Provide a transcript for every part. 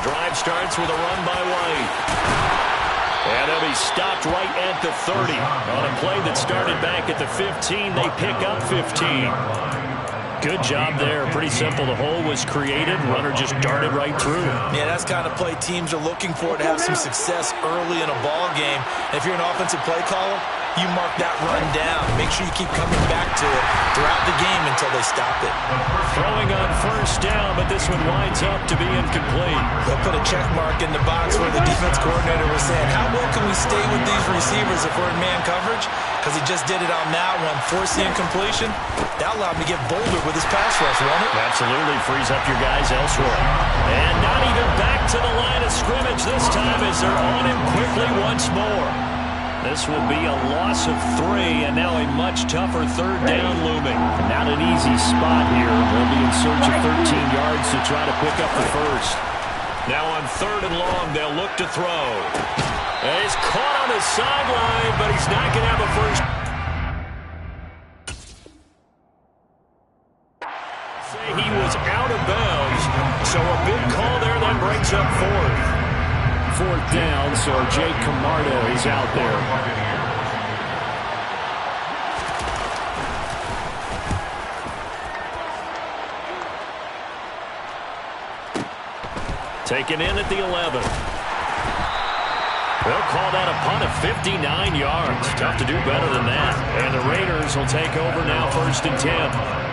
drive starts with a run by White. And he'll be stopped right at the 30. On a play that started back at the 15, they pick up 15. Good job there. Pretty simple. The hole was created. Runner just darted right through. Yeah, that's the kind of play teams are looking for to have some success early in a ball game. And if you're an offensive play caller, you mark that run down. Make sure you keep coming back to it throughout the game until they stop it. Throwing on first down, but this one winds up to be incomplete. They'll put a check mark in the box where the defense coordinator was saying, how well can we stay with these receivers if we're in man coverage? Because he just did it on that one, forcing incompletion. That allowed him to get bolder with his pass rush, won't it? Absolutely. Frees up your guys elsewhere. And not even back to the line of scrimmage this time as they're on him quickly once more. This will be a loss of 3, and now a much tougher third down looming. Not an easy spot here. They'll be in search of 13 yards to try to pick up the first. Now on 3rd and long, they'll look to throw. And he's caught on the sideline, but he's not going to have a first. Say he was out of bounds, so a big call there that brings up 4th. 4th down, so Jake Camarda is out there. Taken in at the 11. They'll call that a punt of 59 yards. Tough to do better than that. And the Raiders will take over now 1st and 10.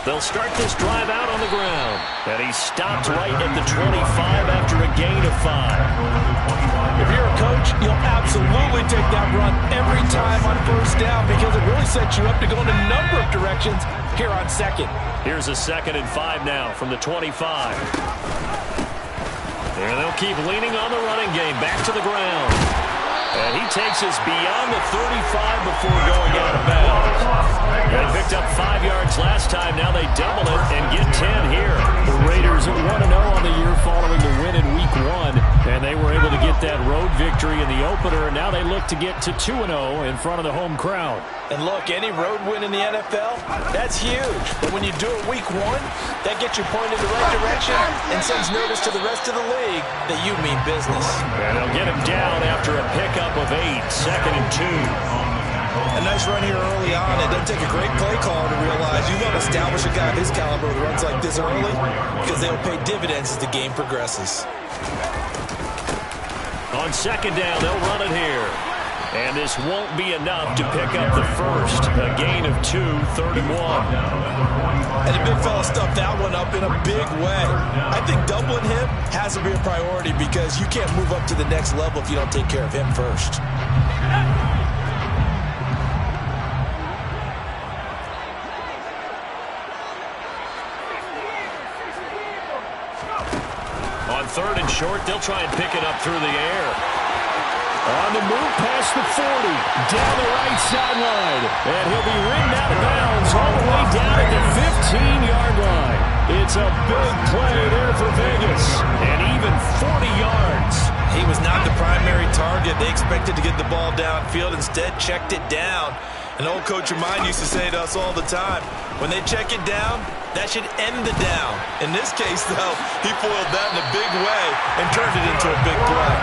They'll start this drive out on the ground. And he's stopped right at the 25 after a gain of 5. If you're a coach, you'll absolutely take that run every time on first down because it really sets you up to go in a number of directions here on 2nd. Here's a 2nd and 5 now from the 25. And they'll keep leaning on the running game. Back to the ground. And he takes us beyond the 35 before going out of bounds. They picked up 5 yards last time. Now they double it and get 10 here. The Raiders 1-0 on the year following the win in Week 1. And they were able to get that road victory in the opener. And now they look to get to 2-0 in front of the home crowd. And look, any road win in the NFL, that's huge. But when you do it Week 1, that gets you pointed in the right direction and sends notice to the rest of the league that you mean business. And they'll get him down after a pickup of 8, 2nd and 2. A nice run here early on. It doesn't take a great play caller to realize you want to establish a guy of his caliber with runs like this early because they'll pay dividends as the game progresses. On 2nd down, they'll run it here. And this won't be enough to pick up the first. A gain of 2, 3rd and 1. And the big fella stuffed that one up in a big way. I think doubling him has to be a priority because you can't move up to the next level if you don't take care of him first. On 3rd and short, they'll try and pick it up through the air. On the move past the 40, down the right sideline. And he'll be ridden out of bounds all the way down at the 15-yard line. It's a big play there for Vegas. And even 40 yards. He was not the primary target. They expected to get the ball downfield. Instead, checked it down. An old coach of mine used to say to us all the time, when they check it down, that should end the down. In this case, though, he foiled that in a big way and turned it into a big play.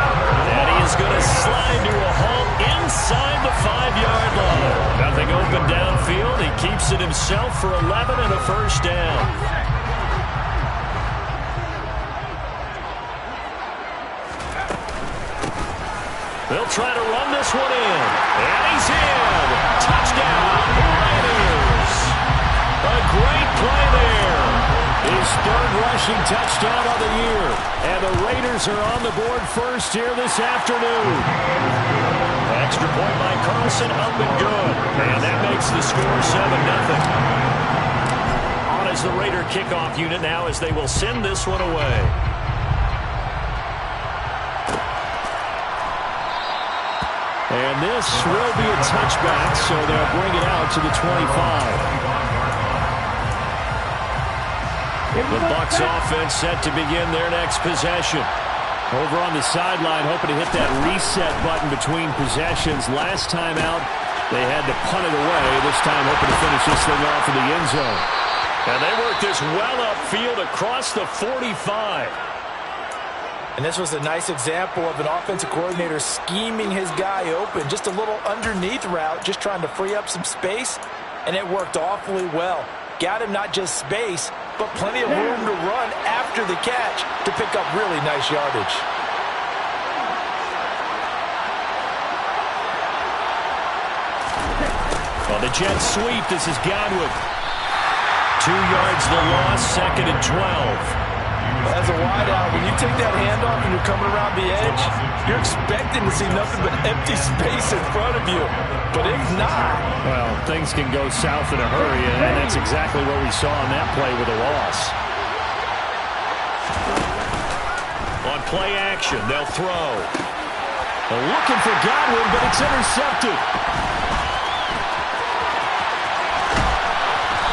And he is going to slide to a halt inside the 5-yard line. Nothing open downfield. He keeps it himself for 11 and a first down. They'll try to run this one in. And he's in. Touchdown, Raiders. A great play there. He his third rushing touchdown of the year. And the Raiders are on the board first here this afternoon. Extra point by Carlson, up and good. And that makes the score 7-0. On is the Raider kickoff unit now as they will send this one away. And this will be a touchback, so they'll bring it out to the 25. The Bucs offense set to begin their next possession. Over on the sideline, hoping to hit that reset button between possessions. Last time out, they had to punt it away. This time, hoping to finish this thing off in the end zone. And they work this well upfield across the 45. And this was a nice example of an offensive coordinator scheming his guy open. Just a little underneath route, just trying to free up some space. And it worked awfully well. Got him not just space, but plenty of room to run after the catch to pick up really nice yardage. On the jet sweep, this is Godwin. 2 yards the loss, 2nd and 12. As a wideout, when you take that handoff and you're coming around the edge, you're expecting to see nothing but empty space in front of you. But if not... Well, things can go south in a hurry, and that's exactly what we saw on that play with a loss. On play action, they'll throw. They're looking for Godwin, but it's intercepted.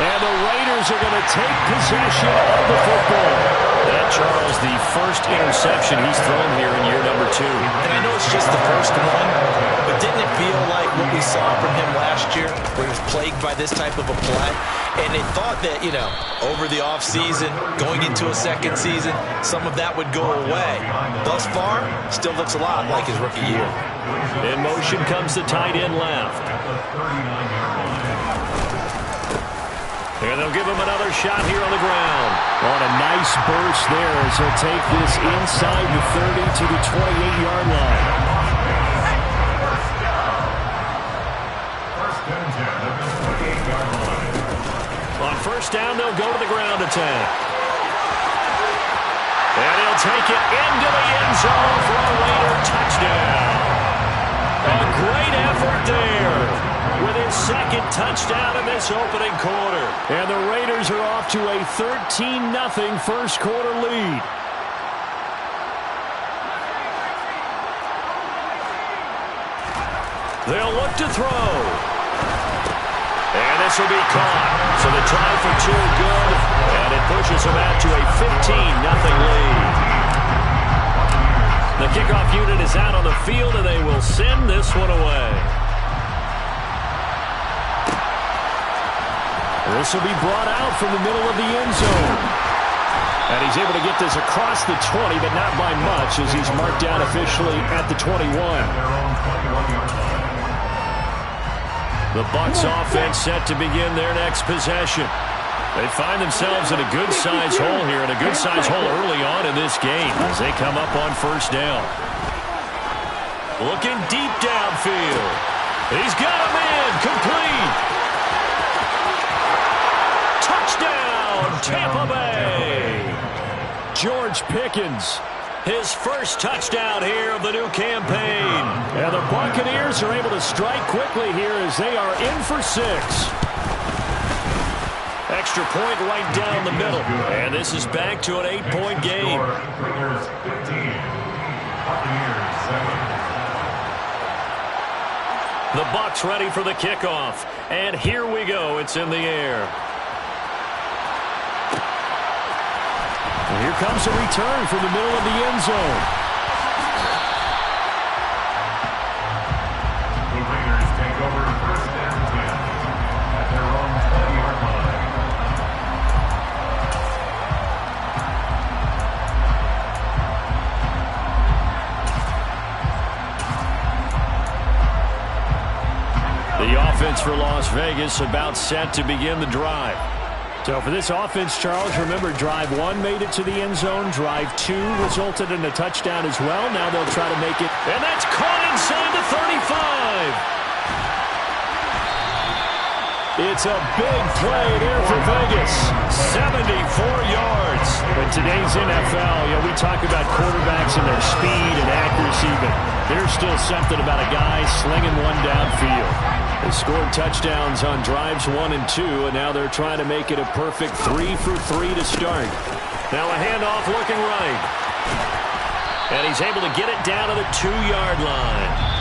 And the Raiders are going to take possession of the football. That, Charles, the first interception he's thrown here in year number 2. And I know it's just the first one, but didn't it feel like what we saw from him last year, where he was plagued by this type of a play? And they thought that, you know, over the offseason, going into a second season, some of that would go away. Thus far, still looks a lot like his rookie year. In motion comes the tight end left. And they'll give him another shot here on the ground. On a nice burst there as he'll take this inside the 30 to the 28-yard line. On first down, they'll go to the ground attack. And he'll take it into the end zone for a Raider touchdown. A great effort there, with his second touchdown in this opening quarter. And the Raiders are off to a 13-0 first quarter lead. They'll look to throw. And this will be caught. So the try for 2 good, and it pushes them out to a 15-0 lead. The kickoff unit is out on the field, and they will send this one away. This will be brought out from the middle of the end zone. And he's able to get this across the 20, but not by much, as he's marked down officially at the 21. The Bucs offense set to begin their next possession. They find themselves in a good-sized hole here, and a good-sized hole early on in this game as they come up on first down. Looking deep downfield. He's got him in, complete. Touchdown, Tampa Bay. George Pickens, his first touchdown here of the new campaign. And the Buccaneers are able to strike quickly here as they are in for 6. Extra point right down the middle. And this is back to an 8-point game. The Bucs ready for the kickoff. And here we go. It's in the air. And here comes a return from the middle of the end zone. The Raiders take over first and 10 at their own 20-yard line. The offense for Las Vegas about set to begin the drive. So for this offense, Charles, remember, drive 1 made it to the end zone. Drive 2 resulted in a touchdown as well. Now they'll try to make it. And that's caught inside the 35. It's a big play there for Vegas. 74 yards. In today's NFL, we talk about quarterbacks and their speed and accuracy, but there's still something about a guy slinging one downfield. They scored touchdowns on drives 1 and 2, and now they're trying to make it a perfect 3 for 3 to start. Now a handoff looking right. And he's able to get it down to the 2-yard line.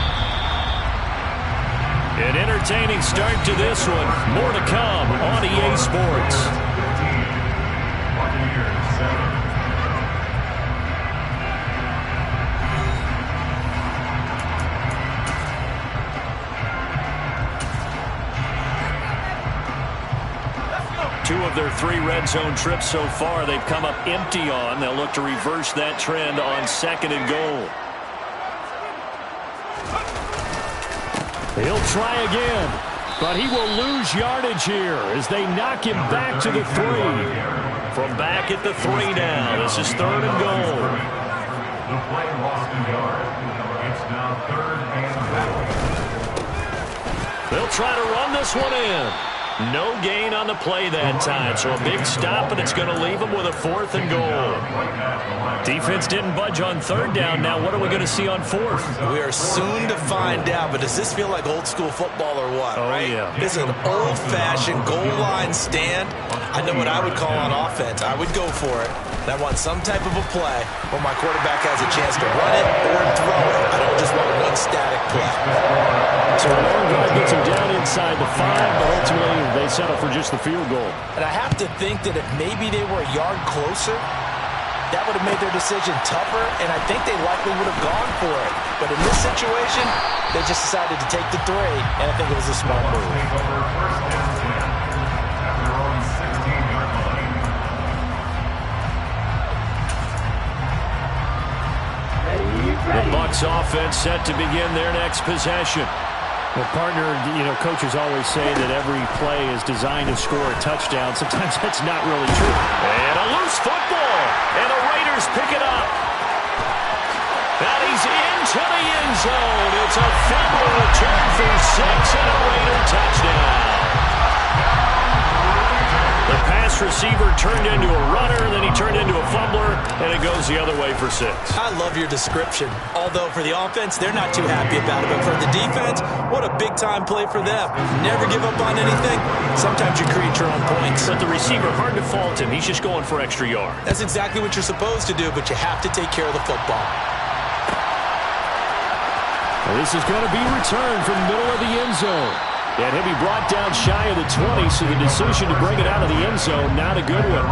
An entertaining start to this one. More to come on EA Sports. Two of their 3 red zone trips so far they've come up empty on. They'll look to reverse that trend on 2nd and goal. He'll try again, but he will lose yardage here as they knock him back to the 3. From back at the 3 now. This is 3rd and goal. The play lost 2 yards. It's now 3rd and goal. They'll try to run this one in. No gain on the play that time, so a big stop, and it's going to leave them with a 4th and goal. Defense didn't budge on 3rd down. Now what are we going to see on 4th? We are soon to find out, but does this feel like old school football or what, right? Yeah. This is an old-fashioned goal line stand. I know what I would call on offense. I would go for it. And I want some type of a play where my quarterback has a chance to run it or throw it. I don't just want one static play. So Oregon gets him down inside the 5, but ultimately they settle for just the field goal. And I have to think that if maybe they were a yard closer, that would have made their decision tougher, and I think they likely would have gone for it. But in this situation, they just decided to take the 3, and I think it was a smart move. The Bucs offense set to begin their next possession. Well, partner, coaches always say that every play is designed to score a touchdown. Sometimes that's not really true. And a loose football, and the Raiders pick it up. And he's into the end zone. It's a fumble return for 6 and a Raider touchdown. The pass receiver turned into a runner, then he turned into a fumbler, and it goes the other way for 6. I love your description. Although for the offense, they're not too happy about it. But for the defense, what a big-time play for them. Never give up on anything. Sometimes you create your own points. But the receiver, hard to fault him. He's just going for extra yard. That's exactly what you're supposed to do, but you have to take care of the football. Well, this is going to be returned from the middle of the end zone. And he'll be brought down shy of the 20, so the decision to bring it out of the end zone, not a good one.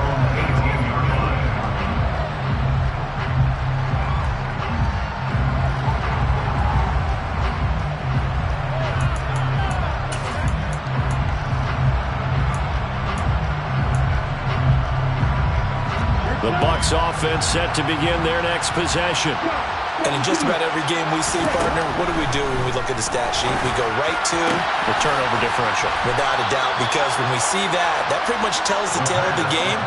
The Bucs offense set to begin their next possession. And in just about every game we see, partner, what do when we look at the stat sheet? We go right to the turnover differential. Without a doubt, because when we see that, that pretty much tells the tale of the game.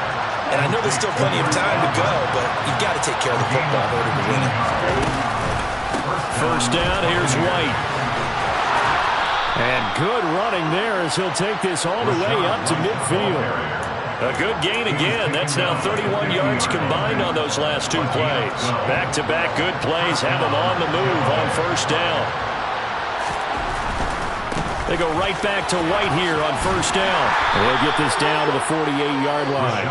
And I know there's still plenty of time to go, but you've got to take care of the football in order to win it. First down, here's White. And good running there as he'll take this all the way up to midfield. A good gain again. That's now 31 yards combined on those last 2 plays. Back-to-back good plays have them on the move on first down. They go right back to White here on first down. They'll get this down to the 48-yard line.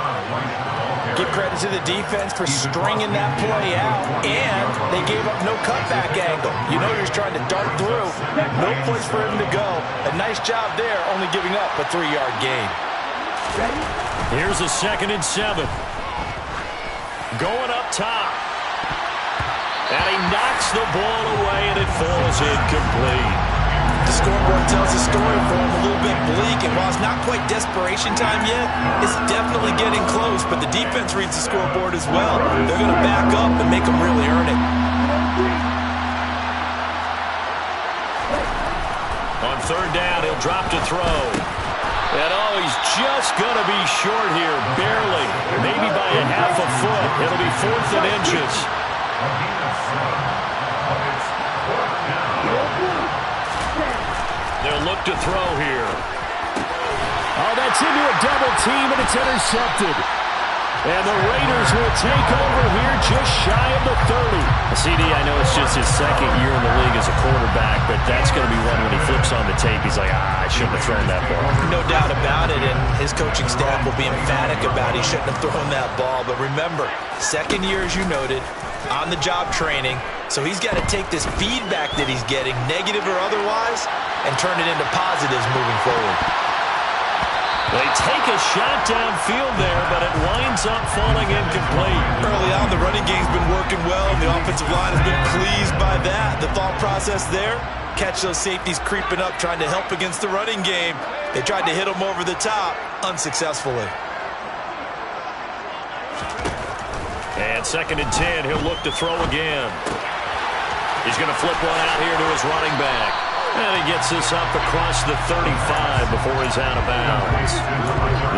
Give credit to the defense for stringing that play out, and they gave up no cutback angle. You know he was trying to dart through. No place for him to go. A nice job there, only giving up a 3-yard gain. Here's a 2nd and 7. Going up top. And he knocks the ball away, and it falls incomplete. The scoreboard tells the story for him a little bit bleak, and while it's not quite desperation time yet, it's definitely getting close, but the defense reads the scoreboard as well. They're going to back up and make them really earn it. On third down, he'll drop to throw. And he's just going to be short here, barely, maybe by a half a foot. It'll be 4th and inches. They'll look to throw here. double team, and it's intercepted. And the Raiders will take over here just shy of the 30. CD, I know it's just his second year in the league as a quarterback, but that's going to be one when he flips on the tape. He's like, I shouldn't have thrown that ball. No doubt about it, and his coaching staff will be emphatic about he shouldn't have thrown that ball. But remember, second year, as you noted, on-the-job training, so he's got to take this feedback that he's getting, negative or otherwise, and turn it into positives moving forward. They take a shot downfield there, but it winds up falling incomplete. Early on, the running game's been working well, and the offensive line has been pleased by that. The thought process there, catch those safeties creeping up, trying to help against the running game. They tried to hit them over the top, unsuccessfully. And 2nd and 10, he'll look to throw again. He's going to flip one out here to his running back. And he gets this up across the 35 before he's out of bounds.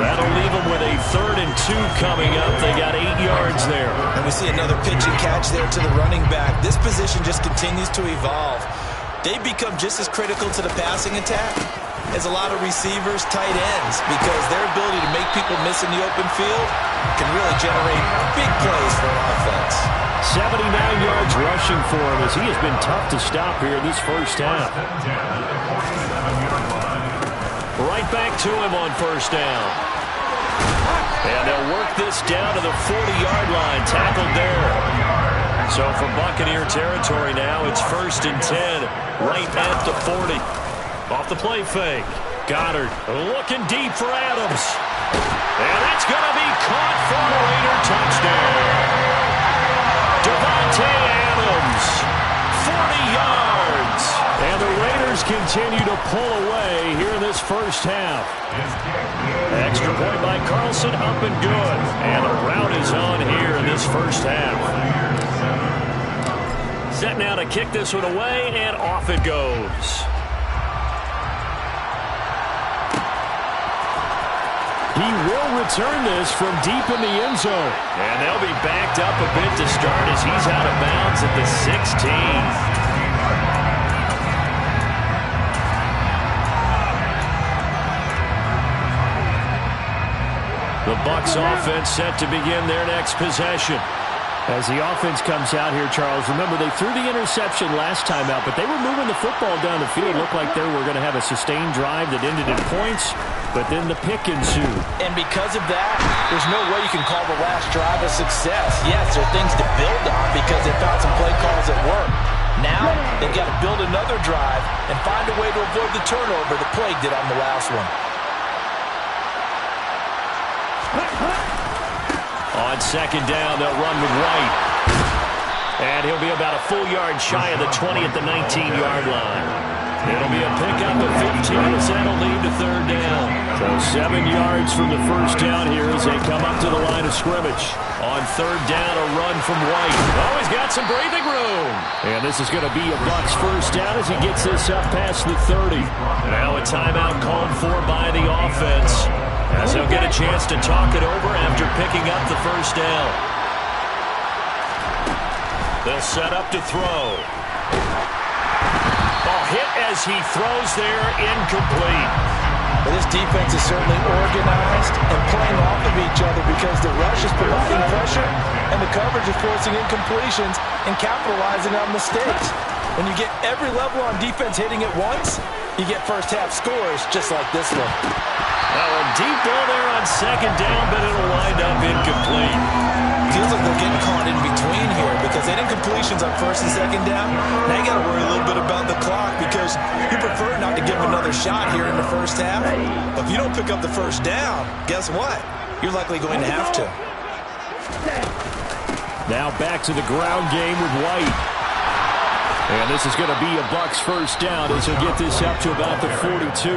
That'll leave him with a 3rd and 2 coming up. They got 8 yards there. And we see another pitch and catch there to the running back. This position just continues to evolve. They become just as critical to the passing attack as a lot of receivers, tight ends, because their ability to make people miss in the open field can really generate big plays for an offense. 79 yards rushing for him as he has been tough to stop here in this first half. Right back to him on first down. And they'll work this down to the 40-yard line, tackled there. So from Buccaneer territory now, it's 1st and 10, right at the 40. Off the play fake. Goddard looking deep for Adams. And that's going to be caught for a Raider touchdown. Davante Adams, 40 yards. And the Raiders continue to pull away here in this first half. Extra point by Carlson, up and good. And a rout is on here in this first half. Set now to kick this one away, and off it goes. He will return this from deep in the end zone. And they'll be backed up a bit to start as he's out of bounds at the 16. The Bucs offense set to begin their next possession. As the offense comes out here, Charles, remember they threw the interception last time out, but they were moving the football down the field. Looked like they were going to have a sustained drive that ended in points, but then the pick ensued. And because of that, there's no way you can call the last drive a success. Yes, there are things to build on because they found some play calls that work. Now, they've got to build another drive and find a way to avoid the turnover the plague did on the last one. On 2nd down, they'll run with White. And he'll be about a full yard shy of the 20 at the 19-yard line. It'll be a pickup of 15 as that'll lead to 3rd down. So 7 yards from the first down here as they come up to the line of scrimmage. On 3rd down, a run from White. Oh, he's got some breathing room. And this is going to be a Bucs first down as he gets this up past the 30. Now a timeout called for by the offense, as he'll get a chance to talk it over after picking up the first down. They'll set up to throw. Ball hit as he throws there, incomplete. But this defense is certainly organized and playing off of each other because the rush is providing pressure and the coverage is forcing incompletions and capitalizing on mistakes. When you get every level on defense hitting at once, you get first half scores just like this one. Well, a deep ball there on 2nd down, but it'll wind up incomplete. Feels like they're getting caught in between here because they did completions on 1st and 2nd down. Now you got to worry a little bit about the clock because you prefer not to give them another shot here in the first half. But if you don't pick up the first down, guess what? You're likely going to have to. Now back to the ground game with White. And this is going to be a Bucs first down as he'll get this up to about the 42.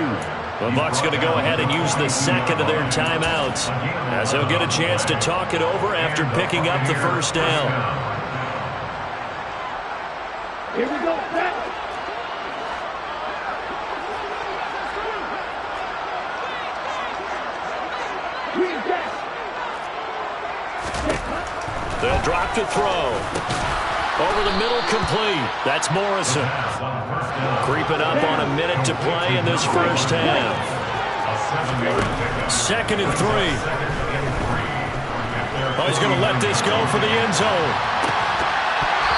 The Bucs going to go ahead and use the second of their timeouts as he'll get a chance to talk it over after picking up the first down. Here we go. They'll drop to throw. Over the middle, complete. That's Morrison. Creeping up on a minute to play in this first half. 2nd and 3. Oh, he's going to let this go for the end zone.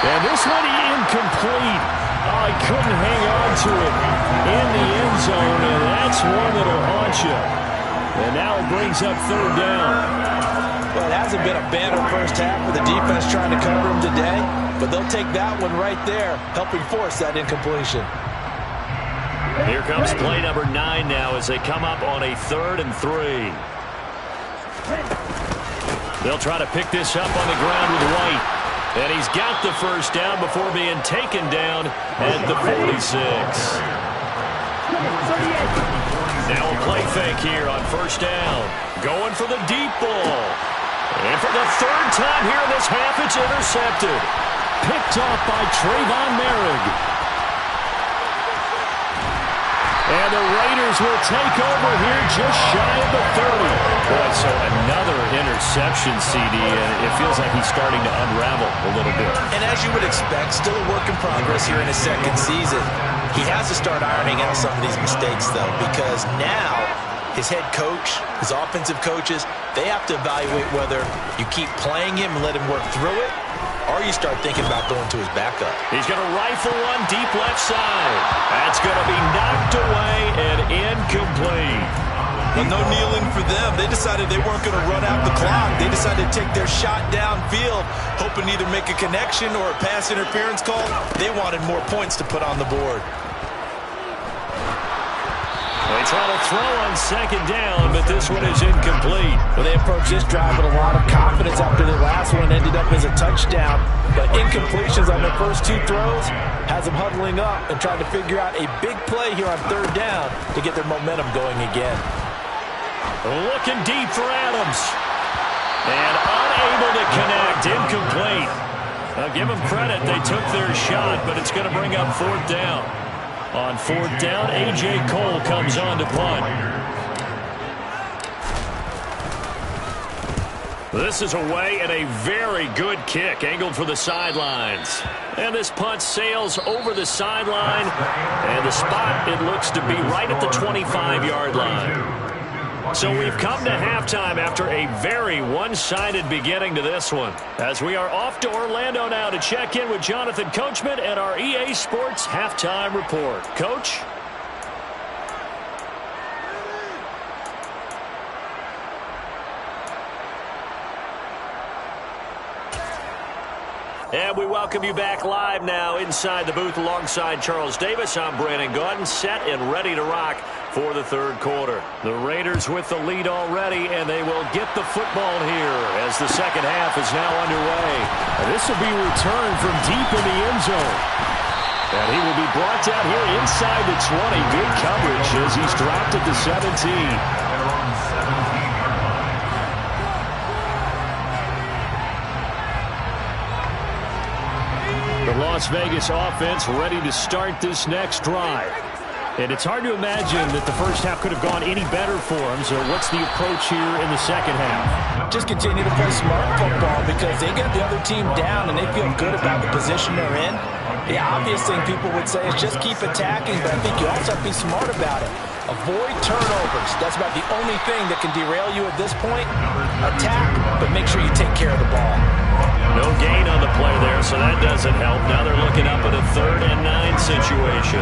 And this one incomplete. Oh, he couldn't hang on to it in the end zone, and that's one that'll haunt you. And now it brings up 3rd down. Well, it hasn't been a banner first half with the defense trying to cover him today, but they'll take that one right there, helping force that incompletion. Here comes play number 9 now as they come up on a 3rd and 3. They'll try to pick this up on the ground with White. And he's got the first down before being taken down at the 46. Now a play fake here on 1st down. Going for the deep ball. And for the 3rd time here in this half, it's intercepted. Picked off by Trayvon Merrick. And the Raiders will take over here just shy of the 30. Boy, so another interception, CD, and it feels like he's starting to unravel a little bit. And as you would expect, still a work in progress here in his 2nd season. He has to start ironing out some of these mistakes, though, because now his head coach, his offensive coaches, they have to evaluate whether you keep playing him and let him work through it, or you start thinking about going to his backup. He's going to rifle one deep left side. That's going to be knocked away and incomplete. Well, no kneeling for them. They decided they weren't going to run out the clock. They decided to take their shot downfield, hoping either make a connection or a pass interference call. They wanted more points to put on the board. They try to throw on 2nd down, but this one is incomplete. Well, they approached this drive with a lot of confidence after the last one ended up as a touchdown. But incompletions on their first 2 throws has them huddling up and trying to figure out a big play here on 3rd down to get their momentum going again. Looking deep for Adams. And unable to connect. Incomplete. I'll give them credit. They took their shot, but it's going to bring up 4th down. On 4th down, A.J. Cole comes on to punt. This is away and a very good kick, angled for the sidelines. And this punt sails over the sideline. And the spot, it looks to be right at the 25-yard line. So we've come to halftime after a very one-sided beginning to this one. As we are off to Orlando now to check in with Jonathan Coachman and our EA Sports Halftime Report. Coach? And we welcome you back live now inside the booth alongside Charles Davis. I'm Brandon Gaudin, set and ready to rock for the 3rd quarter. The Raiders with the lead already, and they will get the football here as the 2nd half is now underway. And this will be returned from deep in the end zone. And he will be brought down here inside the 20. Good coverage as he's dropped at the 17. The Las Vegas offense ready to start this next drive. And it's hard to imagine that the first half could have gone any better for them. So what's the approach here in the 2nd half? Just continue to play smart football because they get the other team down and they feel good about the position they're in. The obvious thing people would say is just keep attacking, but I think you also have to be smart about it. Avoid turnovers. That's about the only thing that can derail you at this point. Attack, but make sure you take care of the ball. No gain on the play there, so that doesn't help. Now they're looking up at a 3rd and 9 situation.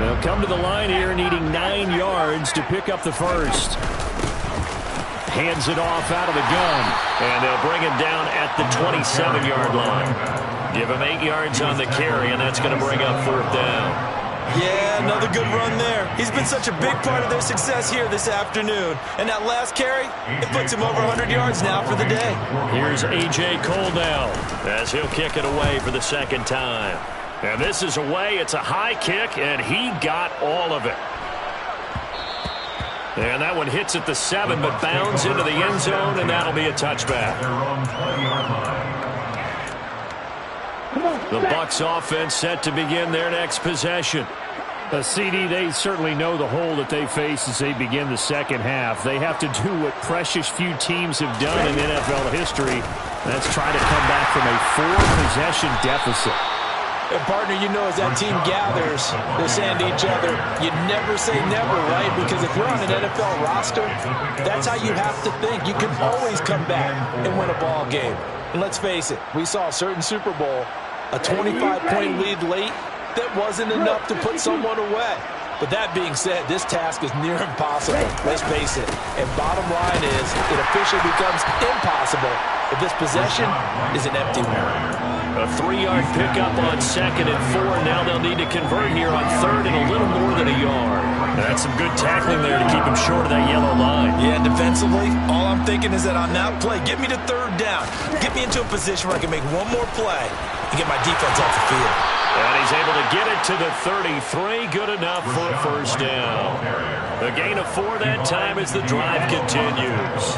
They'll come to the line here needing 9 yards to pick up the first. Hands it off out of the gun, and they'll bring him down at the 27-yard line. Give him 8 yards on the carry, and that's going to bring up 4th down. Yeah, another good run there. He's been such a big part of their success here this afternoon. And that last carry, it puts him over 100 yards now for the day. Here's A.J. Cole now as he'll kick it away for the 2nd time. And this is away. It's a high kick, and he got all of it. And that one hits at the 7, but bounds into the end zone, and that'll be a touchback. The Bucs offense set to begin their next possession. CD, they certainly know the hole that they face as they begin the 2nd half. They have to do what precious few teams have done in NFL history. That's try to come back from a 4-possession deficit. And partner, you know, as that team gathers, they're saying to each other, you never say never, right? Because if you're on an NFL roster, that's how you have to think. You can always come back and win a ball game. And let's face it, we saw a certain Super Bowl, a 25-point lead late, that wasn't enough to put someone away. But that being said, this task is near impossible, let's face it. And bottom line is, it officially becomes impossible if this possession is an empty one. A 3-yard pickup on 2nd and 4. Now they'll need to convert here on 3rd and a little more than a yard. That's some good tackling there to keep him short of that yellow line. Yeah, defensively, all I'm thinking is that on that play, get me to 3rd down. Get me into a position where I can make one more play and get my defense off the field. And he's able to get it to the 33. Good enough for a 1st down. A gain of 4 that time as the drive continues.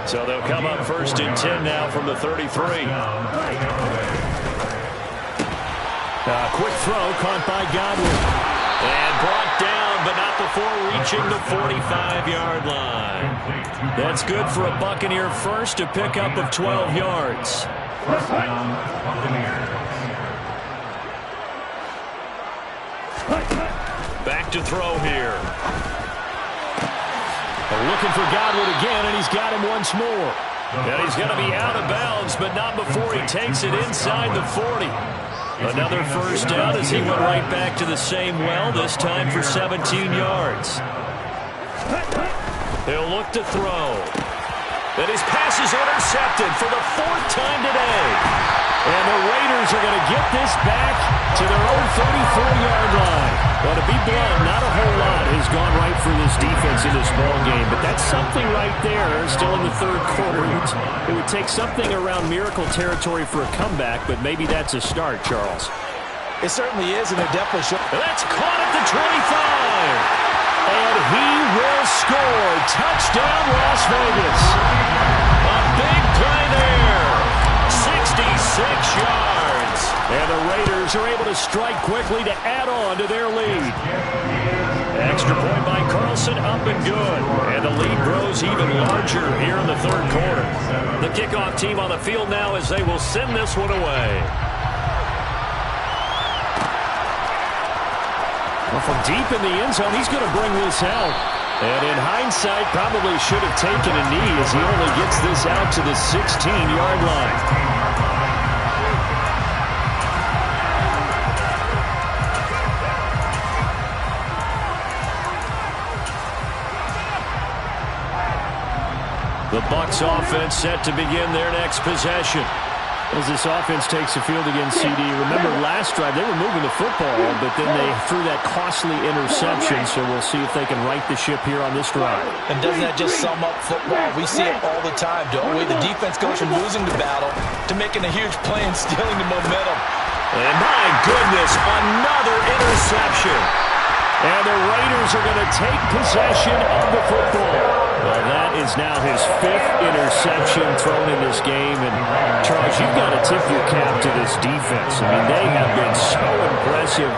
So they'll come up 1st and 10 now from the 33. Quick throw caught by Godwin. And brought down, but not before reaching the 45-yard line. That's good for a Buccaneer first, a pickup of 12 yards. Back to throw here. Looking for Godwin again, and he's got him once more. And he's going to be out of bounds, but not before he takes it inside the 40. Another 1st down as he went right back to the same well, this time for 17 yards. He'll look to throw. And his pass is intercepted for the 4th time today. And the Raiders are going to get this back to their own 34-yard line. Well, to be blunt, not a whole lot has gone right for this defense in this ball game, but that's something right there. Still in the 3rd quarter. It would take something around miracle territory for a comeback, but maybe that's a start, Charles. It certainly is, and it definitely should. That's caught at the 25. And he will score. Touchdown, Las Vegas. A big play there. 66 yards. And the Raiders are able to strike quickly to add on to their lead. Extra point by Carlson, up and good. And the lead grows even larger here in the 3rd quarter. The kickoff team on the field now as they will send this one away. Well, from deep in the end zone, he's going to bring this out. And in hindsight, probably should have taken a knee as he only gets this out to the 16-yard line. The Bucs offense set to begin their next possession. As this offense takes the field against CD. Remember last drive, they were moving the football, but then they threw that costly interception, so we'll see if they can right the ship here on this drive. And doesn't that just sum up football? We see it all the time, don't we? The defense goes from losing the battle to making a huge play and stealing the momentum. And my goodness, another interception. And the Raiders are going to take possession of the football. Well, that is now his 5th interception thrown in this game. And, Charles, you've got to tip your cap to this defense. I mean, they have been so impressive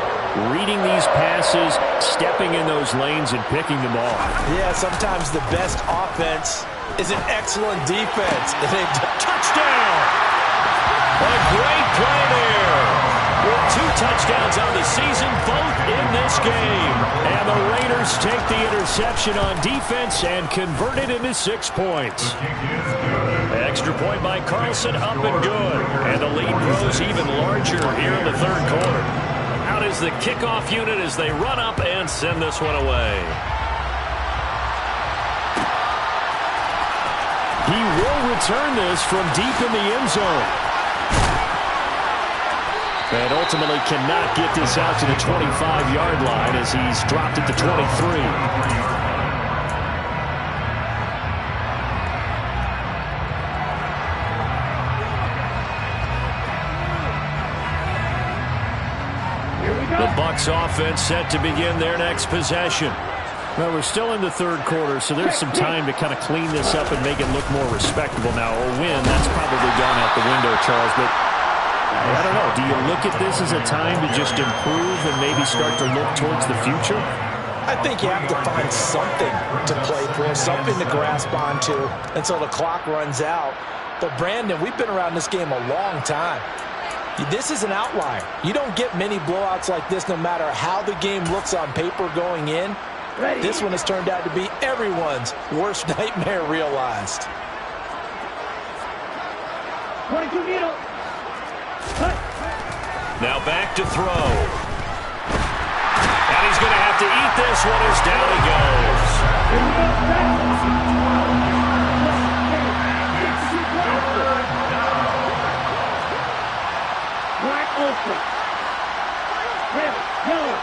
reading these passes, stepping in those lanes, and picking them off. Yeah, sometimes the best offense is an excellent defense. Touchdown! A great play there. With 2 touchdowns on the season, both in this game. And the Raiders take the interception on defense and convert it into 6 points. Extra point by Carlson, up and good. And the lead grows even larger here in the 3rd quarter. Out is the kickoff unit as they run up and send this one away. He will return this from deep in the end zone. And ultimately cannot get this out to the 25-yard line as he's dropped at the 23. The Bucs offense set to begin their next possession. Well, we're still in the 3rd quarter, so there's some time to kind of clean this up and make it look more respectable now. A win, that's probably gone out the window, Charles, but I don't know. Do you look at this as a time to just improve and maybe start to look towards the future? I think you have to find something to play for, something to grasp onto until the clock runs out. But, Brandon, we've been around this game a long time. This is an outlier. You don't get many blowouts like this no matter how the game looks on paper going in. Ready. This one has turned out to be everyone's worst nightmare realized. 22 needle. Cut. Now back to throw. And he's going to have to eat this one as down he goes. Here we go. Black open. Red, yellow.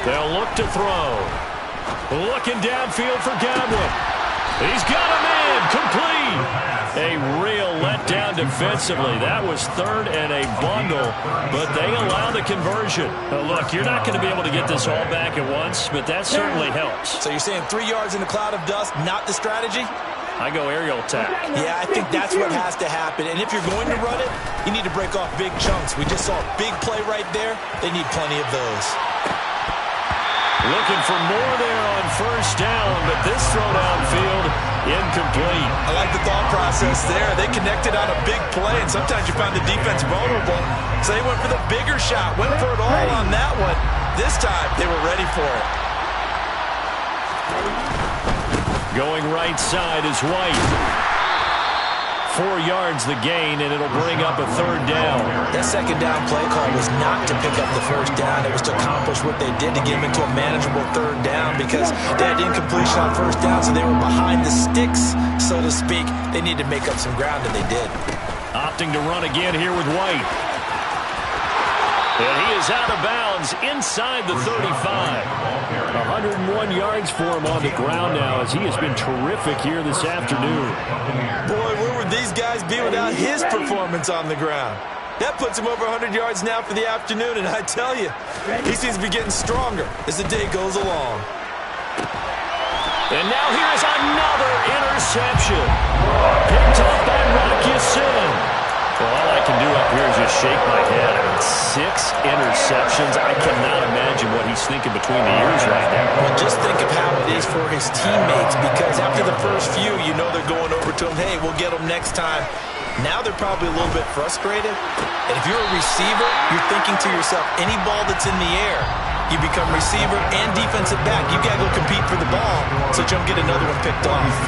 They'll look to throw. Looking downfield for Godwin. He's got him in. Complete. A real letdown defensively. That was third and a bundle, but they allow the conversion. Look, you're not going to be able to get this all back at once, but that certainly helps. So you're saying 3 yards in a cloud of dust, not the strategy? I go aerial attack. Yeah, I think that's what has to happen. And if you're going to run it, you need to break off big chunks. We just saw a big play right there. They need plenty of those. Looking for more there on first down, but this throw downfield, incomplete. I like the thought process there. They connected on a big play, and sometimes you find the defense vulnerable. So they went for the bigger shot, went for it all on that one. This time, they were ready for it. Going right side is White. 4 yards the gain, and it'll bring up a third down. That second down play call was not to pick up the first down. It was to accomplish what they did to get them into a manageable third down because they had incompletion on first down, so they were behind the sticks, so to speak. They needed to make up some ground, and they did. Opting to run again here with White. And he is out of bounds inside the 35. 101 yards for him on the ground now as he has been terrific here this afternoon. Boy, where would these guys be without his performance on the ground? That puts him over 100 yards now for the afternoon, and I tell you, he seems to be getting stronger as the day goes along. And now here is another interception. Picked off by Rocky Sin. Well, all I can do up here is just shake my head. I mean, 6 interceptions. I cannot imagine what he's thinking between the ears right now. Well, just think of how it is for his teammates, because after the first few, you know they're going over to him, hey, we'll get him next time. Now they're probably a little bit frustrated. And if you're a receiver, you're thinking to yourself, any ball that's in the air, you become receiver and defensive back. You got to go compete for the ball so you don't get another one picked off.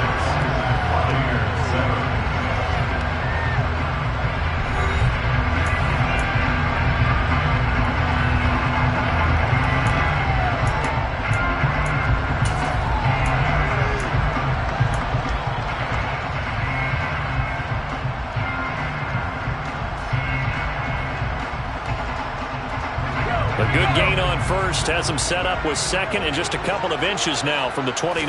A good gain on first has him set up with second and just a couple of inches now from the 29.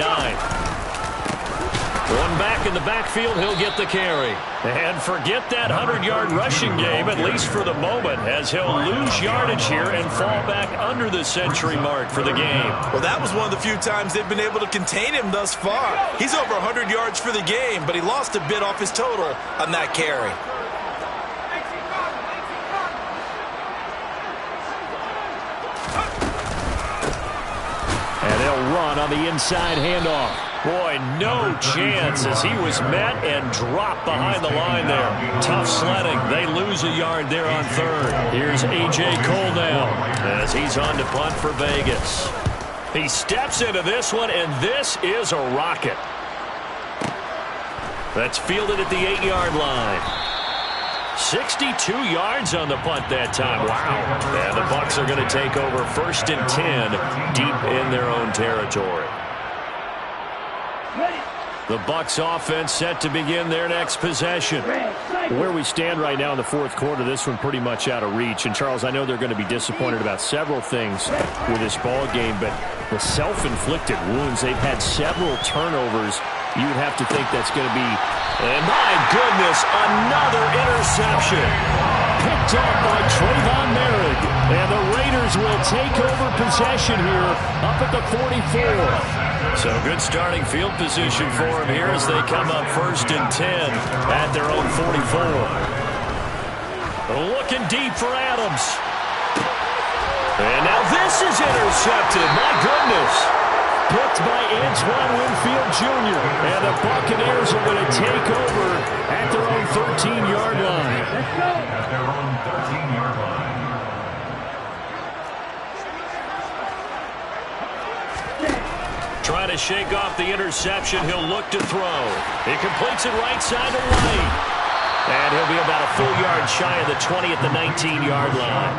One back in the backfield, he'll get the carry. And forget that 100-yard rushing game, at least for the moment, as he'll lose yardage here and fall back under the century mark for the game. Well, that was one of the few times they've been able to contain him thus far. He's over 100 yards for the game, but he lost a bit off his total on that carry. And they'll run on the inside handoff. Boy, no chance as he was met and dropped behind the line there. Tough sledding. They lose a yard there on third. Here's A.J. Cole now as he's on to punt for Vegas. He steps into this one, and this is a rocket. That's fielded at the 8-yard line. 62 yards on the punt that time. Wow. And the Bucs are going to take over 1st and 10 deep in their own territory. The Bucs offense set to begin their next possession. Where we stand right now in the 4th quarter, this one pretty much out of reach. And, Charles, I know they're going to be disappointed about several things with this ball game, but the self-inflicted wounds, they've had several turnovers. You would have to think that's going to be, and my goodness, another interception. Picked up by Trayvon Merritt. And the Raiders will take over possession here up at the 44. So good starting field position for them here as they come up 1st and 10 at their own 44. Looking deep for Adams. And now this is intercepted. My goodness. picked by Antoine Winfield Jr. And the Buccaneers are going to take over at their own 13-yard line. Let's go. At their own 13-yard line. Trying to shake off the interception. He'll look to throw. He completes it right side to White. And he'll be about a full yard shy of the 20 at the 19-yard line.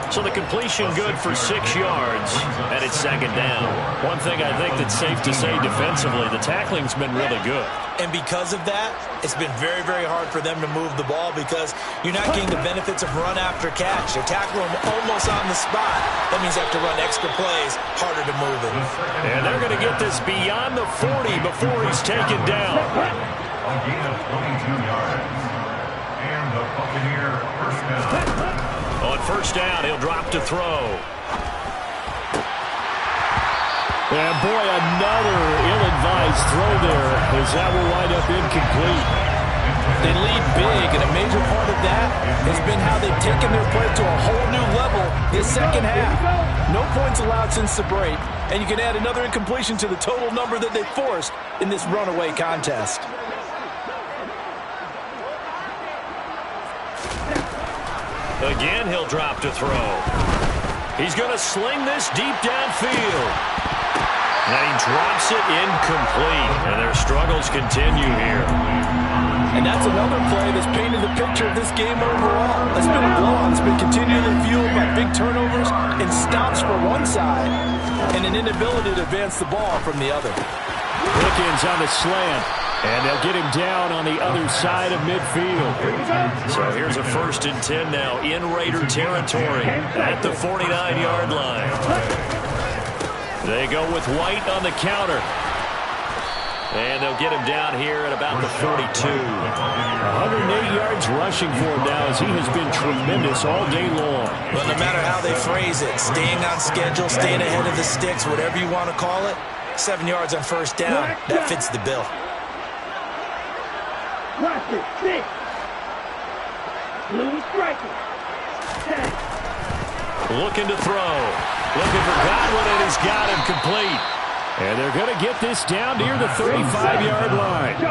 So the completion good for 6 yards, and it's second down. One thing I think that's safe to say defensively, the tackling's been really good. And because of that, it's been very, very hard for them to move the ball because you're not getting the benefits of run after catch. They're tackling them almost on the spot. That means they have to run extra plays, harder to move it. And they're going to get this beyond the 40 before he's taken down. A gain of 22 yards. And the Buccaneer first down. On first down, he'll drop to throw. And boy, another ill-advised throw there, as that will wind up incomplete. They lead big, and a major part of that has been how they've taken their play to a whole new level this second half. No points allowed since the break, and you can add another incompletion to the total number that they forced in this runaway contest. Again, he'll drop to throw. He's going to sling this deep downfield. And he drops it incomplete. And their struggles continue here. And that's another play that's painted the picture of this game overall. It's been a blowout. It's been continually fueled by big turnovers and stops for one side and an inability to advance the ball from the other. Pickens on the slant. And they'll get him down on the other side of midfield. So here's a 1st and 10 now in Raider territory at the 49-yard line. They go with White on the counter. And they'll get him down here at about the 42. 108 yards rushing for him now as he has been tremendous all day long. But no matter how they phrase it, staying on schedule, staying ahead of the sticks, whatever you want to call it, 7 yards on first down, that fits the bill. Watch it. 6. Blue striker. 10. Looking to throw. Looking for Godwin, and he's got him complete. And they're going to get this down near the 35-yard line.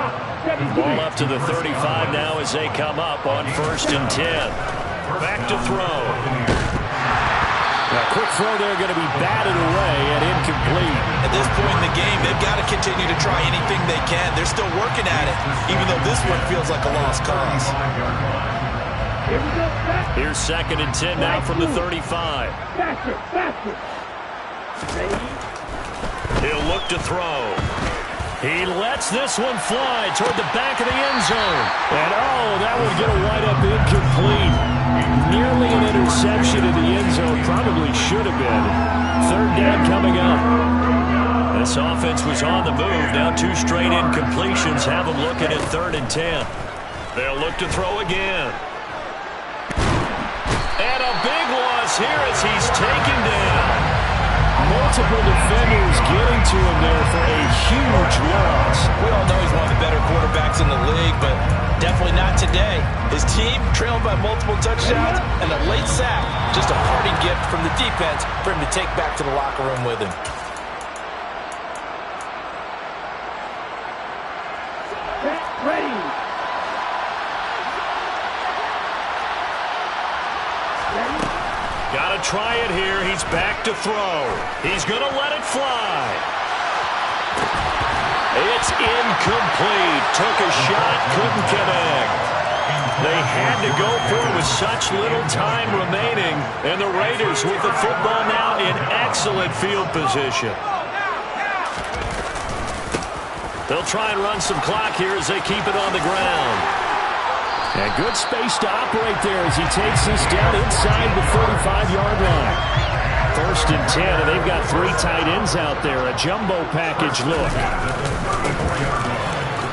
Ball up to the 35 now as they come up on 1st and 10. Back to throw. A quick throw there going to be batted away and incomplete. At this point in the game, they've got to continue to try anything they can. They're still working at it, even though this one feels like a lost cause. Here we go. Back. Here's 2nd and 10 now from the 35. Faster. Faster. Ready. He'll look to throw. He lets this one fly toward the back of the end zone. And, oh, that one's going to wind up incomplete. Nearly an interception in the end zone. Probably should have been. 3rd down coming up. This offense was on the move. Now 2 straight incompletions have them looking at 3rd and 10. They'll look to throw again. And a big loss here as he's taken down. Multiple defenders getting to him there for a huge loss. We all know he's one of the better quarterbacks in the league, but definitely not today. His team trailed by multiple touchdowns and a late sack. Just a parting gift from the defense for him to take back to the locker room with him. Ready. Got to try it here. He's back to throw. He's going to let it fly. It's incomplete. Took a shot, couldn't connect. They had to go for it with such little time remaining. And the Raiders with the football now in excellent field position. They'll try and run some clock here as they keep it on the ground. And good space to operate there as he takes this down inside the 35-yard line. 1st and 10, and they've got 3 tight ends out there. A jumbo package look.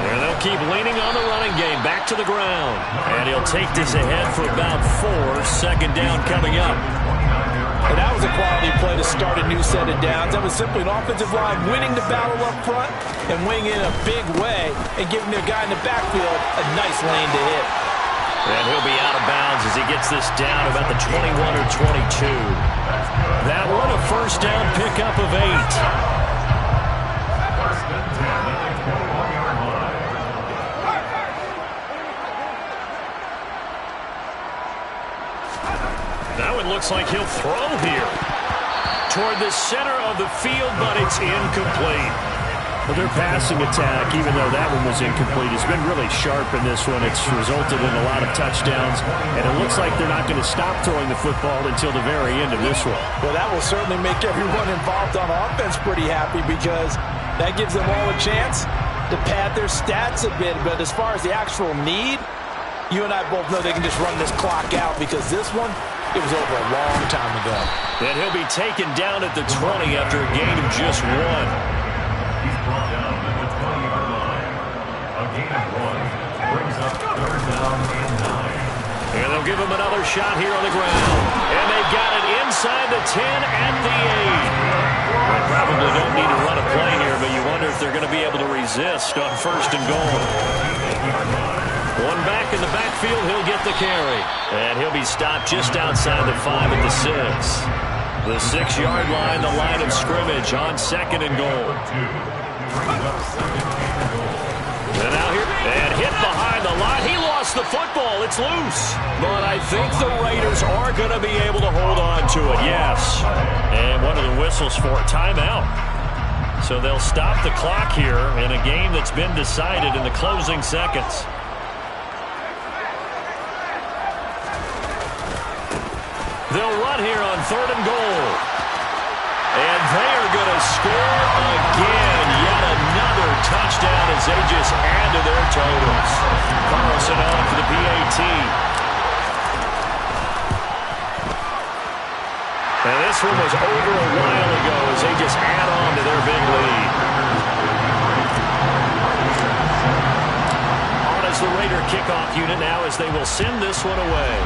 And they'll keep leaning on the running game. Back to the ground. And he'll take this ahead for about 4. 2nd down coming up. And that was a quality play to start a new set of downs. That was simply an offensive line winning the battle up front and winning in a big way and giving their guy in the backfield a nice lane to hit. And he'll be out of bounds as he gets this down about the 21 or 22. That one a 1st down pickup of 8. Now it looks like he'll throw here. Toward the center of the field, but it's incomplete. Well, their passing attack, even though that one was incomplete, has been really sharp in this one. It's resulted in a lot of touchdowns, and it looks like they're not going to stop throwing the football until the very end of this one. Well, that will certainly make everyone involved on offense pretty happy because that gives them all a chance to pad their stats a bit. But as far as the actual need, you and I both know they can just run this clock out because this one, it was over a long time ago. And he'll be taken down at the 20 after a gain of just 1. He's brought down at the 20-yard line. A gain of 1 brings up 3rd down and 9. And they'll give him another shot here on the ground. And they've got it inside the 10 at the 8. They probably don't need to run a play here, but you wonder if they're going to be able to resist on 1st and goal. One back in the backfield, he'll get the carry. And he'll be stopped just outside the 5 at the 6. The 6-yard line, the line of scrimmage on 2nd and goal. And now here, and hit behind the line. He lost the football. It's loose. But I think the Raiders are going to be able to hold on to it, yes. And one of the whistles for a timeout. So they'll stop the clock here in a game that's been decided in the closing seconds. They'll run here on 3rd and goal. And they are going to score again. Yet another touchdown as they just add to their totals. Carlson on for the PAT. And this one was over a while ago as they just add on to their big lead. On as the Raider kickoff unit now as they will send this one away.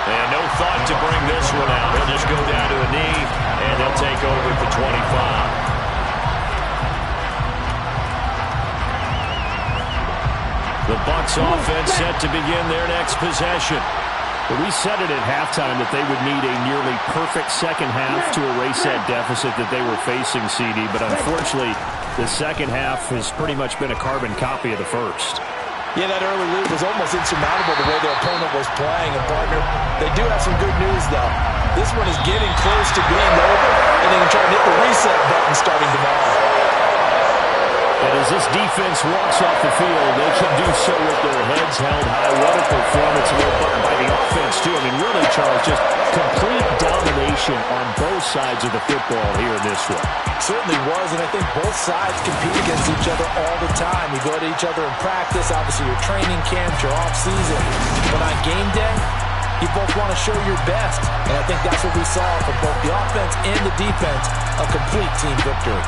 And no thought to bring this one out. He'll just go down to a knee, and he'll take over at the 25. The Bucs offense set to begin their next possession. But we said it at halftime that they would need a nearly perfect second half to erase that deficit that they were facing, CD. But unfortunately, the second half has pretty much been a carbon copy of the first. Yeah, that early lead was almost insurmountable the way their opponent was playing. And, partner, they do have some good news, though. This one is getting close to being over, and they can try to hit the reset button starting tomorrow. And as this defense walks off the field, they can do so with their heads held high. What a performance by the offense, too. I mean, really, Charles, just complete domination on both sides of the football here in this one. Certainly was, and I think both sides compete against each other all the time. You go to each other in practice, obviously your training camps, your off-season. But on game day, you both want to show your best. And I think that's what we saw from both the offense and the defense, a complete team victory.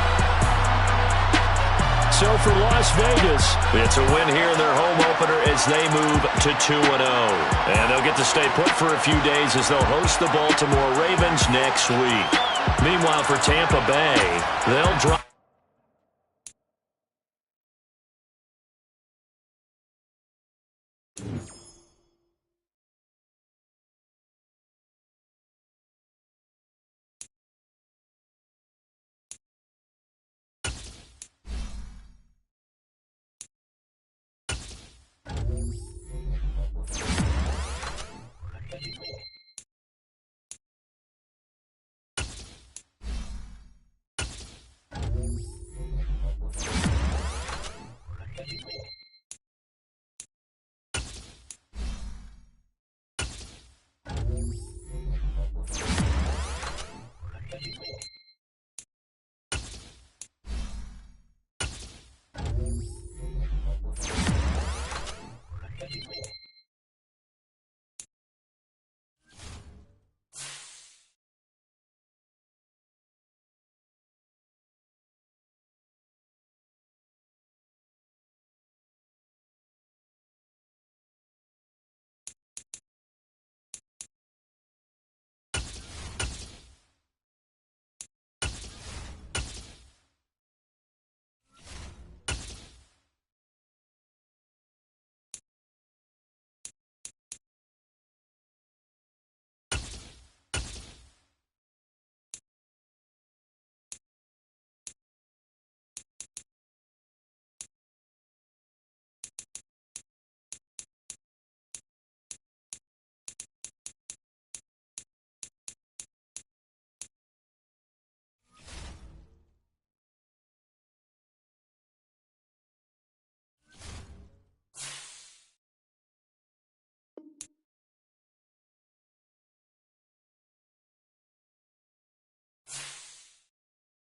So for Las Vegas, it's a win here in their home opener as they move to 2-0. And they'll get to stay put for a few days as they'll host the Baltimore Ravens next week. Meanwhile, for Tampa Bay, they'll drop.